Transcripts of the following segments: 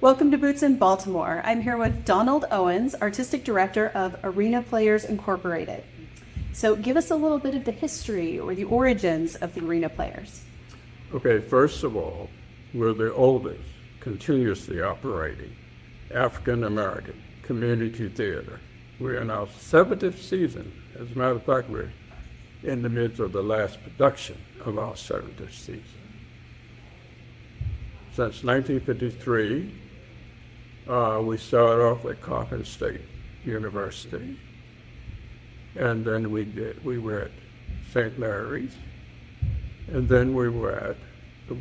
Welcome to Boots in Baltimore. I'm here with Donald Owens, Artistic Director of Arena Players Incorporated. So give us a little bit of the history or the origins of the Arena Players. Okay, first of all, we're the oldest continuously operating African-American community theater. We're in our 70th season. As a matter of fact, we're in the midst of the last production of our 70th season. Since 1953, we started off at Coppin State University, and then we were at St. Mary's, and then we were at the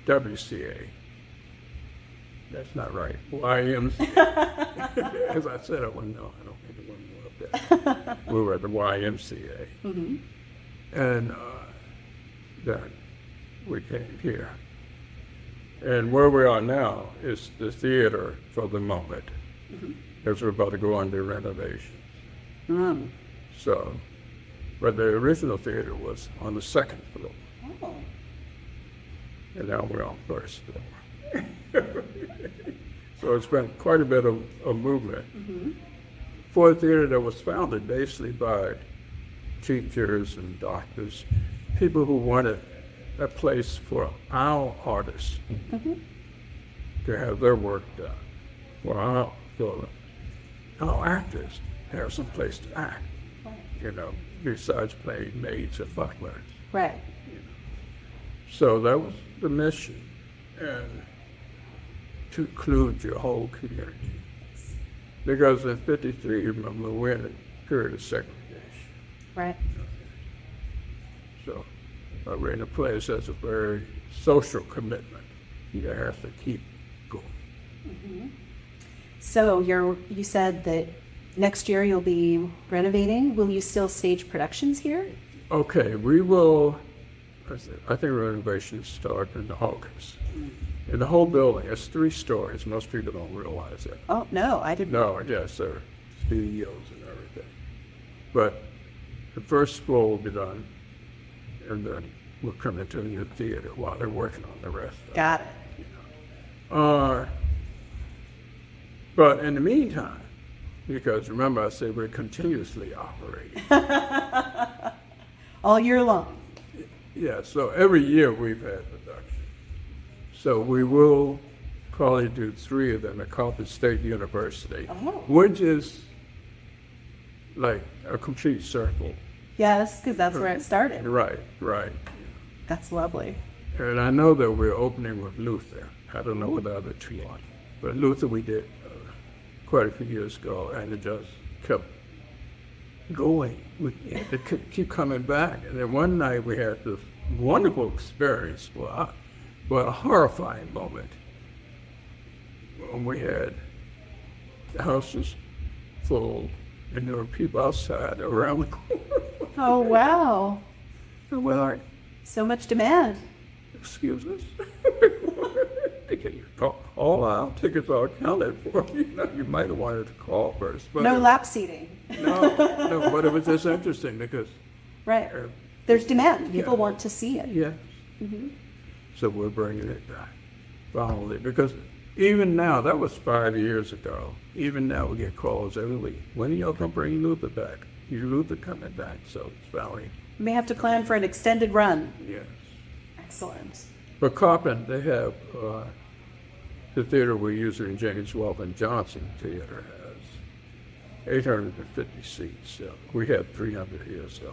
YWCA. That's not right. YMCA. As I said, I wouldn't know. I don't think it wouldn't know up there. We were at the YMCA. Mm-hmm. And then we came here. And where we are now is the theater for the moment, because we're about to go under renovation. Mm. So, but the original theater was on the second floor. Oh. And now we're on first floor. So it's been quite a bit of movement for a theater that was founded basically by teachers and doctors, people who wanted a place for our artists to have their work done, for our actors to have some place to act, besides playing maids and butlers. Right. So that was the mission, and to include your whole community. Because in '53, remember, we're in a period of segregation. Right. So Arena Players has a very social commitment. You have to keep going. Mm-hmm. So you said that next year you'll be renovating. Will you still stage productions here? Okay, we will. I think renovations start in August. And the whole building, it's 3 stories. Most people don't realize that. Oh, no, I didn't. No, yes, there are studios and everything. But the first floor will be done, and then we'll come into a new theater while they're working on the rest. Got it. But in the meantime, because remember I said we're continuously operating. All year long. Yeah, so every year we've had production. So we will probably do 3 of them at Coppin State University, which is like a complete circle. Yes, because that's where it started. Right. That's lovely. And I know that we're opening with Youtheatre. I don't know what the other 2 are. But Youtheatre we did quite a few years ago, and it just kept going. It could keep coming back. And then one night we had this wonderful experience, but a horrifying moment, when we had the houses full, and there were people outside around the corner. Oh, wow. And we're like, so much demand. excuse us? All our tickets are accounted for. You might have wanted to call first. But No lap seating. No, but it was just interesting because... Right. There's demand. People want to see it. Yes. Mm-hmm. So we're bringing it back, finally, because even now, that was 5 years ago, even now we get calls every week. When are y'all going to bring Youtheatre back? Youtheatre coming back, so it's finally... You may have to plan for an extended run. Yes. Excellent. For Coppin, they have the theater we're using, James Weldon Johnson Theater, has 850 seats. So we had 300 here, so...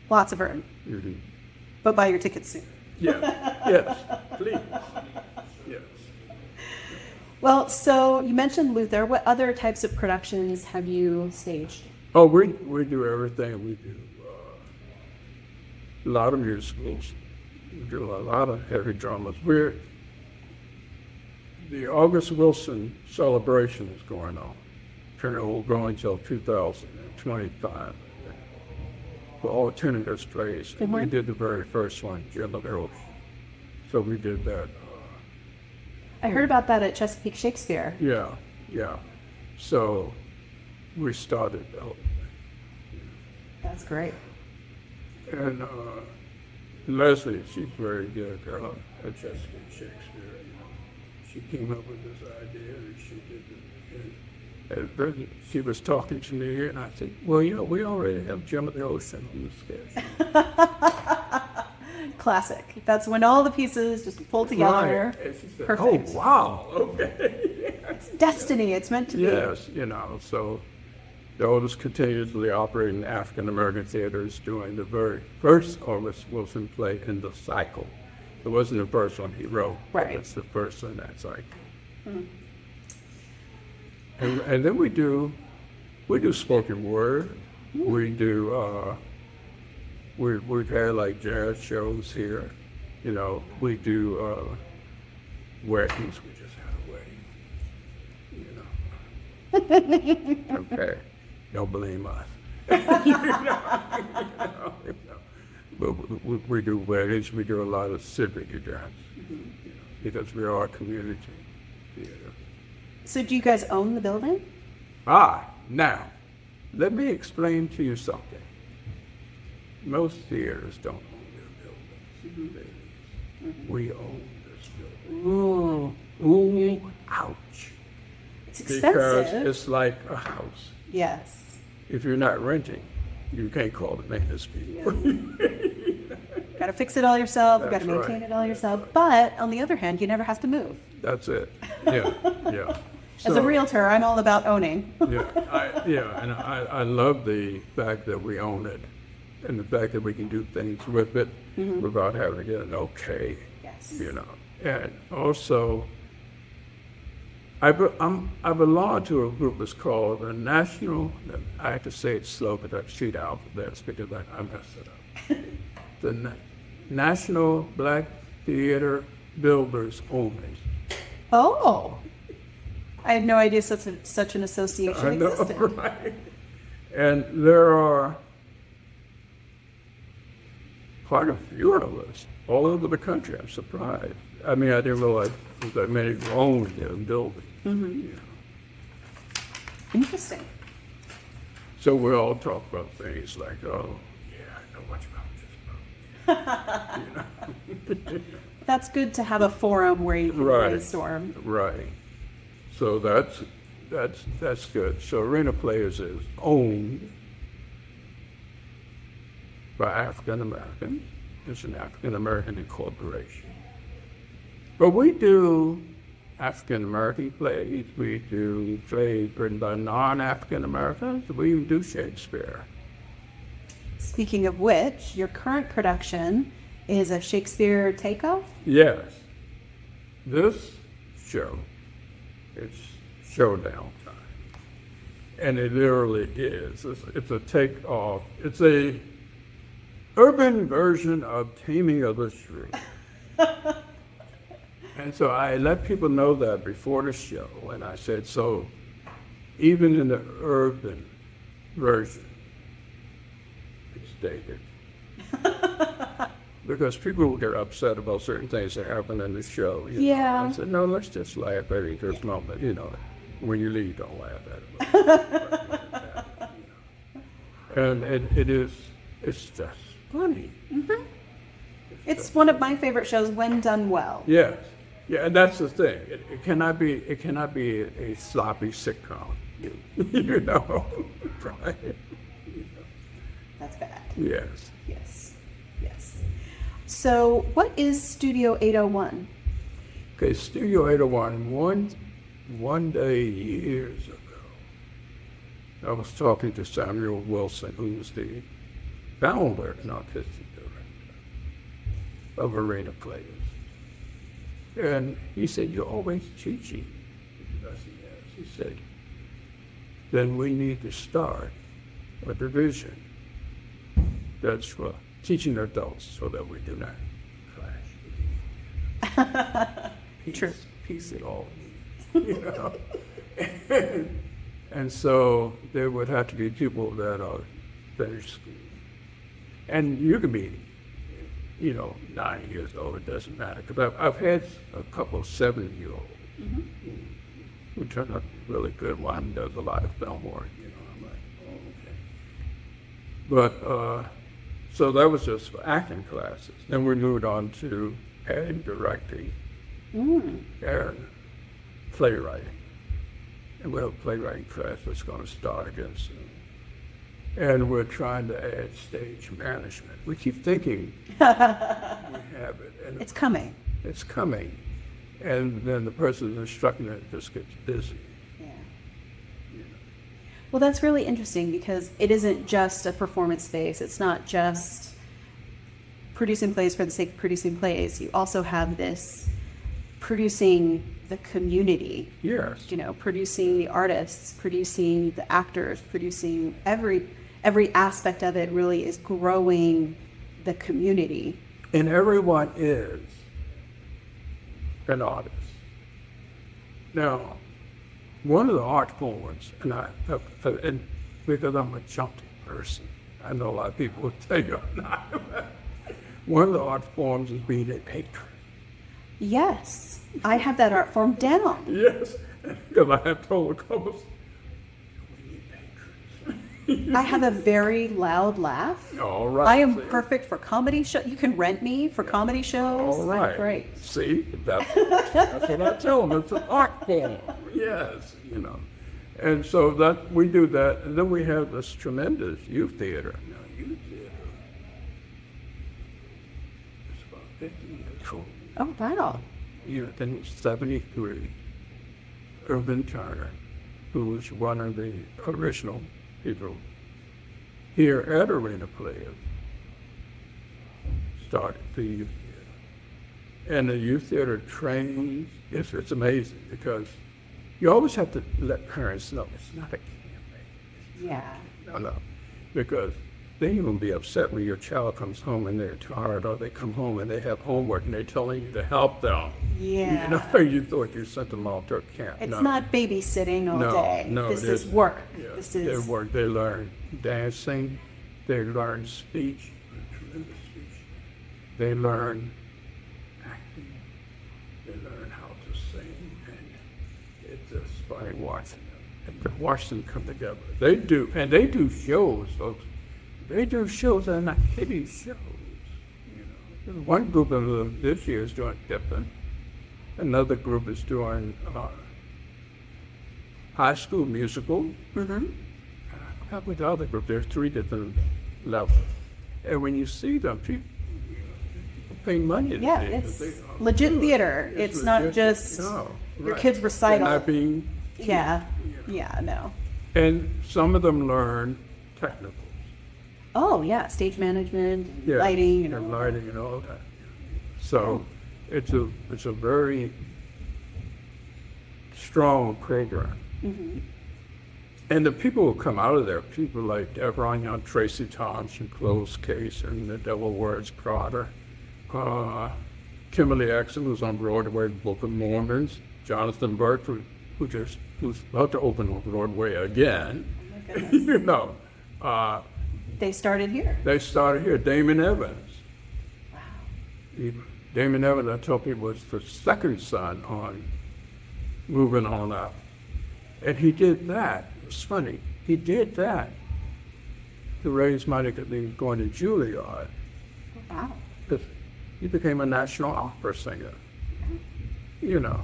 Lots of room. Mm-hmm. But buy your tickets soon. Yeah. Yes, please. Yes. Well, so you mentioned Youtheatre. What other types of productions have you staged? Oh, we do everything. We do a lot of musicals. We do a lot of heavy dramas. The August Wilson celebration is going on. Will go until 2025. For all tentative plays. We did the very first one, Yellow Arrows. So we did that. I heard about that at Chesapeake Shakespeare. Yeah. So we started out. That's great. And Leslie, she's very good at Chesapeake Shakespeare. she came up with this idea, and she did it. And then she was talking to me, and I said, well, we already have Jim of the Ocean on the sketch. Classic. That's when all the pieces just pull together. Right. And she said, Perfect. oh, wow, okay. It's destiny. It's meant to be. Yes, so the oldest continuously operating African American theaters doing the very first Otis Wilson play in the cycle. It wasn't the first one he wrote. Right. It's the first in that cycle. And then we do spoken word. We do we've had like jazz shows here. We do weddings. We just had a wedding. Okay. Don't blame us. But we do weddings. We do a lot of civic events because we are a community theater. So do you guys own the building? Now, let me explain to you something. Most theaters don't own their buildings. We own this building. Ooh, ouch. It's expensive. Because it's like a house. Yes. If you're not renting, you can't call the maintenance people. Got to fix it all yourself. Got to That's maintain right. it all yourself. But on the other hand, you never have to move. That's it. Yeah. As a So, realtor, I'm all about owning. I love the fact that we own it, and the fact that we can do things with it without having to get an okay. Yes. And also, I belong to a group that's called the National. I have to say it slow because I cheat alphabets because I messed it up. The National Black Theater Builders Only. Oh. I had no idea such an association I know, existed. right? And there are quite a few of us all over the country. I'm surprised. I mean, I didn't realize that many owned their buildings. Interesting. So we all talk about things like, oh, yeah, I know much about this. That's good to have a forum where you can Right. brainstorm. Right. So that's good. So Arena Players is owned by African Americans. It's an African American incorporation. But we do African American plays. We do plays written by non-African Americans. We even do Shakespeare. Speaking of which, your current production is a Shakespeare takeoff? Yes. This show, it's showdown time. And it literally is. It's a takeoff. It's a urban version of Taming of the Shrew. And so I let people know that before the show, and I said, so even in the urban version, it's dated. Because people will get upset about certain things that happen in the show. Yeah. I said, no, let's just laugh at it this moment. When you leave, don't laugh at it. And it's just funny. It's one of my favorite shows when done well. Yes. Yeah, and that's the thing. It cannot be a sloppy sitcom. Right? That's bad. Yes. Yes. So what is Studio 801? Okay, Studio 801, one day years ago, I was talking to Samuel Wilson, who was the founder and artistic director of Arena Players. And he said, you're always teaching. I said, yes. He said, then we need to start a division that's for teaching adults so that we do not clash. True. Peace it all. And so there would have to be people that are finished school. And you can be 9 years old, it doesn't matter. Because I've had a couple of 7-year-olds who turned out really good. One does a lot of film work, I'm like, oh, okay. But, so that was just for acting classes. Then we moved on to acting, directing. And playwriting. And we have a playwriting class that's going to start again soon. And we're trying to add stage management. We keep thinking we have it. And It's coming. it's coming. And then the person instructing it just gets busy. Yeah. Well, that's really interesting because it isn't just a performance space. It's not just producing plays for the sake of producing plays. You also have this producing the community. Yes. You know, producing the artists, producing the actors, producing every aspect of it really is growing the community. And everyone is an artist. Now, one of the art forms, and because I'm a jumpy person, I know a lot of people will tell you I'm not. One of the art forms is being a patron. Yes, I have that art form down. Yes, because I have told couples, we need patrons. I have a very loud laugh. All right. I am see? perfect for comedy show. You can rent me for comedy shows. All right. I'm great. See, that's what I tell them. It's an art form. Yes, you know. And so that we do that, and then we have this tremendous Youtheatre. Now, Youtheatre is about 50 years old. Oh, wow. In 73, Irvin Turner, who was one of the original people here at Arena Players, started the Youth Theater. And the Youth Theater trains, it's amazing because you always have to let parents know it's not a campaign. Yeah. No, because they even be upset when your child comes home and they're tired, or they come home and they have homework and they're telling you to help them. Yeah. You know, you thought you sent them all to a camp. It's No. not babysitting all day. No, This it is isn't. work. Yeah, This their is work. They learn dancing, they learn speech, tremendous speech. They learn acting, they learn how to sing, and it's just funny watching them. And to watch them come together. They do shows, folks. They do shows that are not kiddie shows. You know, one group of them this year is doing Dippin'. Another group is doing High School Musical. Mm-hmm. How with the other group? There's 3 different levels. And when you see them, people pay money to Yeah, see it, it's 'cause they are legit good. theater. It's not legit. just No, your right. kid's recital. They're not being, Yeah. Yeah, no. and some of them learn technicals. Oh, yeah, stage management, Yeah, lighting, and lighting and all that. So it's a very strong program. Mm-hmm. And the people who come out of there, people like Devron Young, Tracy Thompson, Close Case, and The Devil Wears Prada, Kimberly Exon, who's on Broadway, Book of Mormons, Jonathan Burke, who's about to open on Broadway again. Oh, my goodness. You know, They started here. they started here. Damon Evans. Wow. Damon Evans, I told people, was the second son on Moving On Up. And he did that. It's funny. He did that to raise money because he was going to Juilliard. Wow. Because he became a national opera singer. You know.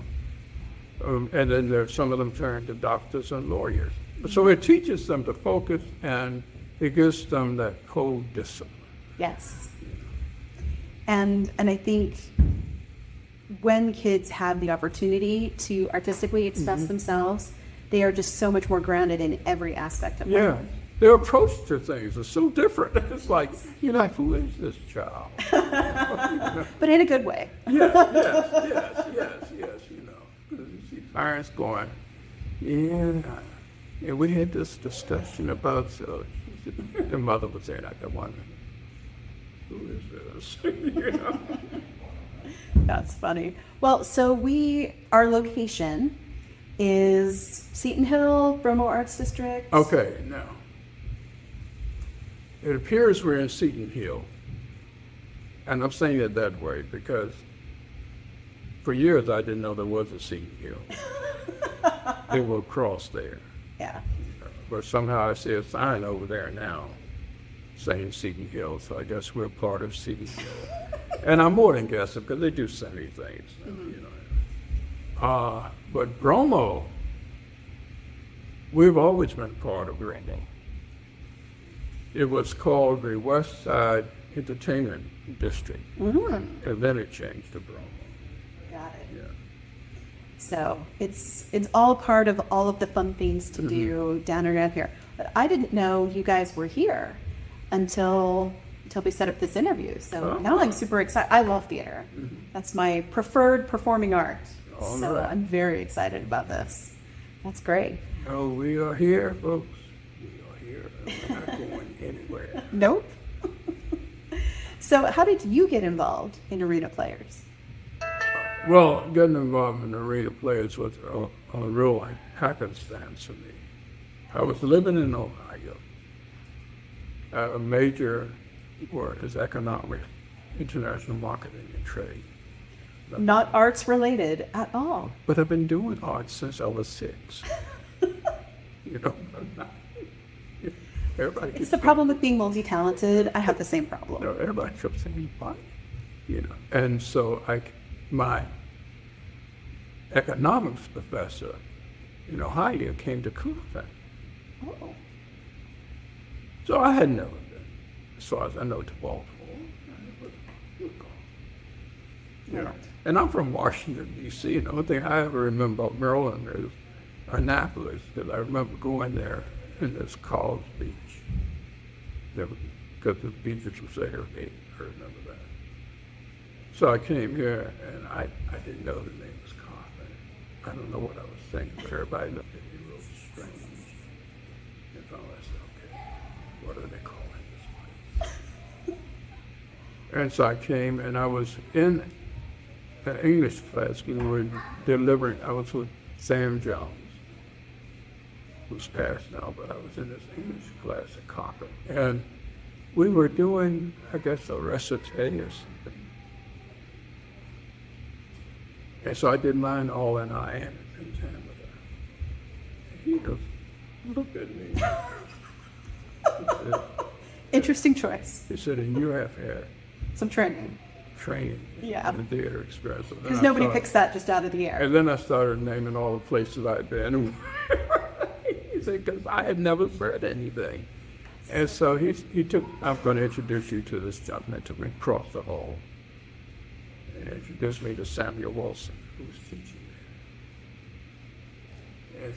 And then some of them turned to doctors and lawyers. So it teaches them to focus, and it gives them that cold discipline. Yes. And I think when kids have the opportunity to artistically express themselves, they are just so much more grounded in every aspect of Yeah, life. their approach to things is so different. It's like, you're like, who is this child? But in a good way. Yes, you know. You see parents going, yeah, we had this discussion about, so the mother was there, like, the one, who is this? You know? That's funny. Well, so our location is Seton Hill, Bromo Arts District. Okay, now, it appears we're in Seton Hill. And I'm saying it that way because for years I didn't know there was a Seton Hill. They were across there. Yeah. But somehow I see a sign over there now saying Seton Hill, so I guess we're part of Seton Hill. And I'm more than guessing because they do send me things, you know. But Bromo, we've always been part of Bromo. It was called the West Side Entertainment District, and then it changed to Bromo. Got it. Yeah. So it's all part of all of the fun things to do down around here. But I didn't know you guys were here until we set up this interview. So now I'm super excited. I love theater. That's my preferred performing art. So right. I'm very excited about this. That's great. Oh, we are here, folks. We are here. We're not going anywhere. Nope. So how did you get involved in Arena Players? Well, getting involved in Arena Players was a real happenstance for me. I was living in Ohio. A major word is economics, international marketing and trade. Not arts related at all. But I've been doing art since I was 6. You know, everybody It's the problem with being multi-talented. I have the same problem. everybody kept saying, "What?" You know, and so my economics professor in Ohio came to contact. Oh. So I had never been, as far as I know, to Baltimore. You know, and I'm from Washington, D.C. And the only thing I ever remember about Maryland is Annapolis, because I remember going there in this College Beach. Because the beaches were segregated, I remember that. So I came here, and I didn't know the name was Carmen. I don't know what I was thinking, but everybody looked at me real strange. And so I said, okay, what are they calling this place? And so I came, and I was in an English class. We were delivering, I was with Sam Jones, who's passed now, but I was in this English class at Cochran. And we were doing, I guess, a recite or something. And so I did mine all in I am in Canada. He goes, look at me. He said, Interesting choice. he said, and you have had Some training. training Yeah. in the theater experience. So then Because I nobody started- picks that just out of the air. And then I started naming all the places I'd been. He said, because I had never read anything. And so he took, I'm going to introduce you to this gentleman, took me across the hall and introduced me to Samuel Wilson, who was teaching there. And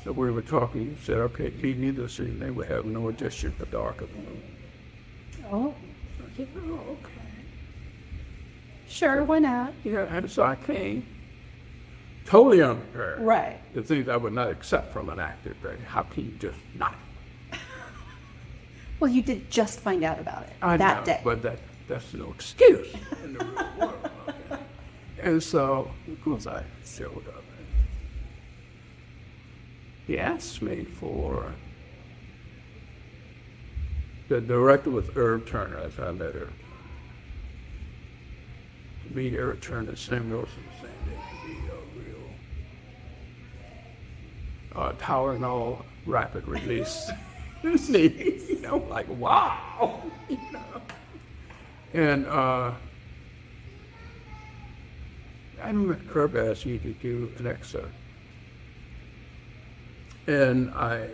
so we were talking, he said, okay, meet me this evening. We have no audition for Dark of the Moon. Oh, I said, oh, okay. sure, why not? Yeah, and so I came, totally unprepared. Right. The things I would not accept from an actor, but how can you just not? Well, you did just find out about it I that know, day. but that's no excuse in the real world. Okay? And so, of course, I showed up. And he asked me for, the director was Irv Turner, as I met her. To meet Irv Turner, Sam Wilson saying they could be a real Tylenol rapid release. You know, like, wow. You know. And I remember Herb asked me to do an excerpt. And I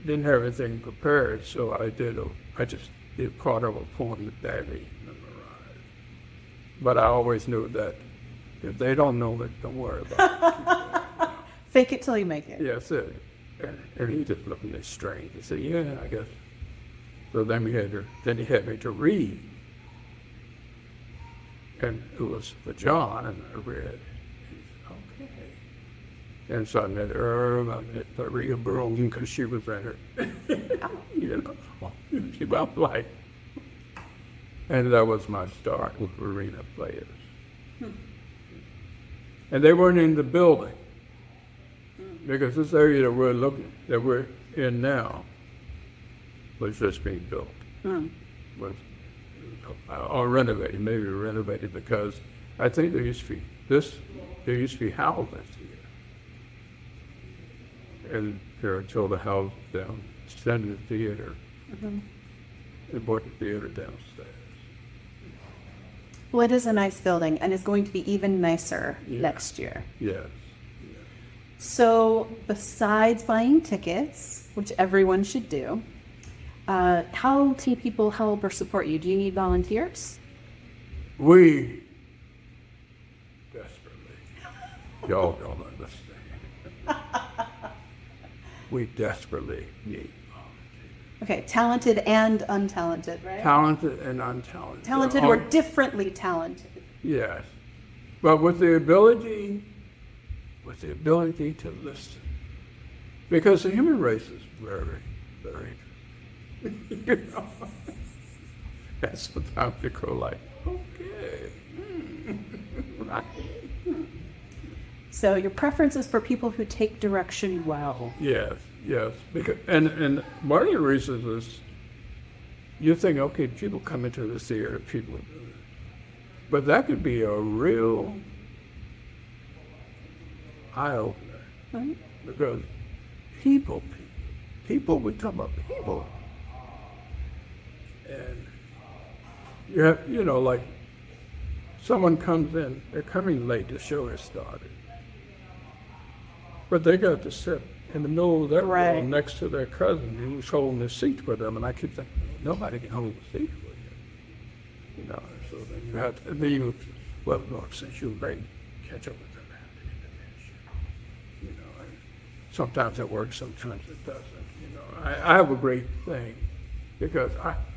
didn't have anything prepared, so I just did part of a poem that Daddy memorized. But I always knew that if they don't know it, don't worry about it. Fake it till you make it. Yeah, that's it. And he just looked at me strange. He said, yeah, I guess. So then he had me to read. And it was for John, and I read. And he said, okay. And so I met Irv, I met Maria Broom, because she was in her. You know, she was like. And that was my start with Arena Players. And they weren't in the building. Because this area that we're in now was just being built. Or renovated, maybe renovated because I think there used to be houses here. And there until the house down, extended the theater. They brought the theater downstairs. Well, it is a nice building, and it's going to be even nicer Yeah. next year. Yes. So besides buying tickets, which everyone should do, how can people help or support you? Do you need volunteers? We desperately, y'all don't understand. We desperately need volunteers. Okay, talented and untalented, right? Talented and untalented. Talented or differently talented. Yes. But with the ability to listen. Because the human race is very, very interesting. You know? That's the time to go like, okay. Right. So your preference is for people who take direction well. Yes, yes. Because and one of the reasons is you think, okay, people come into the theater, people, but that could be a real eye opener. Right? Because people, we talk about people, and you have, you know, like someone comes in, they're coming late, the show has started, but they got to sit in the middle of that Right. row next to their cousin who's holding the seat for them, and I keep thinking, nobody can hold the seat for you, you know. So then you have to, then you, well, look, since you're great, catch up with them after the intermission, you know. And sometimes it works, sometimes it doesn't. You know, I have a great thing because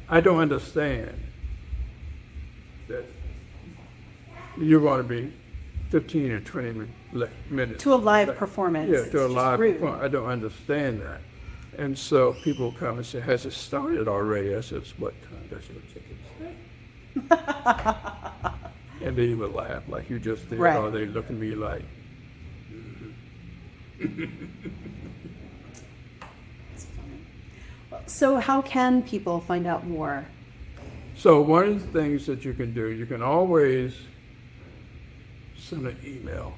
I don't understand that you're going to be 15 or 20 minutes. To a live performance. Yeah, It's to a just live rude. performance. I don't understand that. And so people come and say, has it started already? I said, what time does your ticket say? And they would laugh like you just did, Right. or they look at me like, So how can people find out more? So one of the things that you can do, you can always send an email.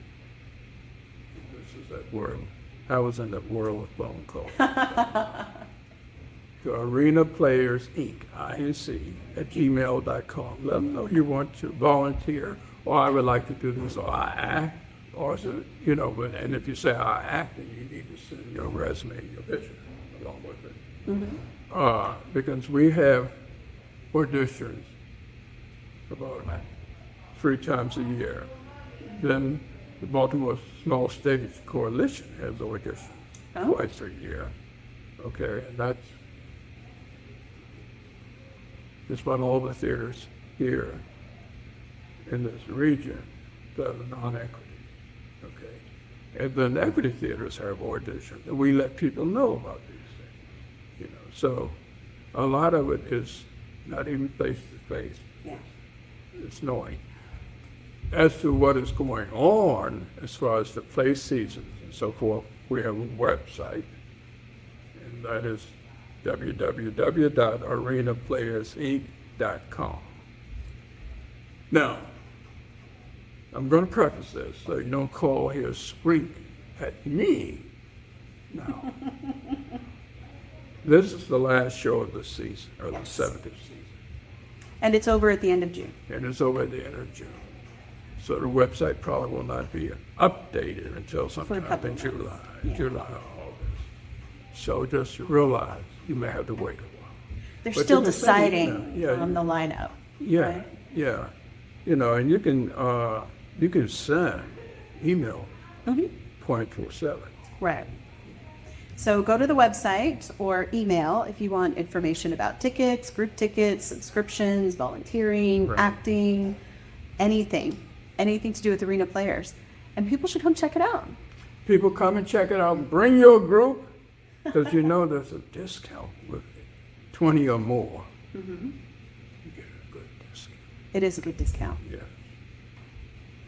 This is that word. I was in that world of phone calls. To Arena Players Inc. INC at gmail.com. Let them know you want to volunteer, or I would like to do this, or I act, or so, you know. But and if you say I act, then you need to send your resume and your picture along with it. Mm-hmm. Because we have auditions about 3 times a year. Then the Baltimore Small Stage Coalition has auditions twice a year. Okay, and that's just about all the theaters here in this region that are non-equity. Okay, and then equity theaters have auditions, and we let people know about these things. You know, so a lot of it is not even face to face. Yeah. It's knowing. As to what is going on as far as the play seasons and so forth, we have a website, and that is www.arenaplayersinc.com. Now, I'm going to preface this so you don't call here screaming at me. No. This is the last show of the season, or Yes. the 70th season. And it's over at the end of June. And it's over at the end of June. So the website probably will not be updated until sometime couple in months. July, Yeah. July or August. So just realize you may have to wait a while. They're But still you can send it, deciding yeah, on the lineup. Yeah, Right. yeah. You know, and you can send email Mhm. 24/7. Right. So go to the website or email if you want information about tickets, group tickets, subscriptions, volunteering, Right. acting, anything to do with Arena Players. And people should come check it out. People come and check it out. Bring your group, because you know there's a discount with 20 or more. Mm-hmm. You get a good discount. It is a good discount. Yeah.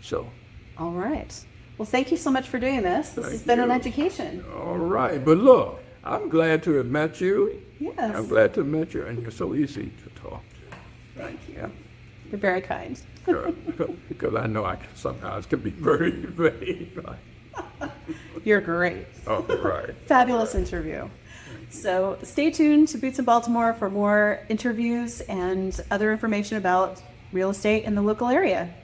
So, All right. Well, thank you so much for doing this. This has Thank been an you. education. all right. But look, I'm glad to have met you. Yes. I'm glad to have met you, and you're so easy to talk to. Thank you. Yeah. You're very kind. Sure. Because I know I can, sometimes can be very vague. You're great. All right. Fabulous interview. So stay tuned to Boots in Baltimore for more interviews and other information about real estate in the local area.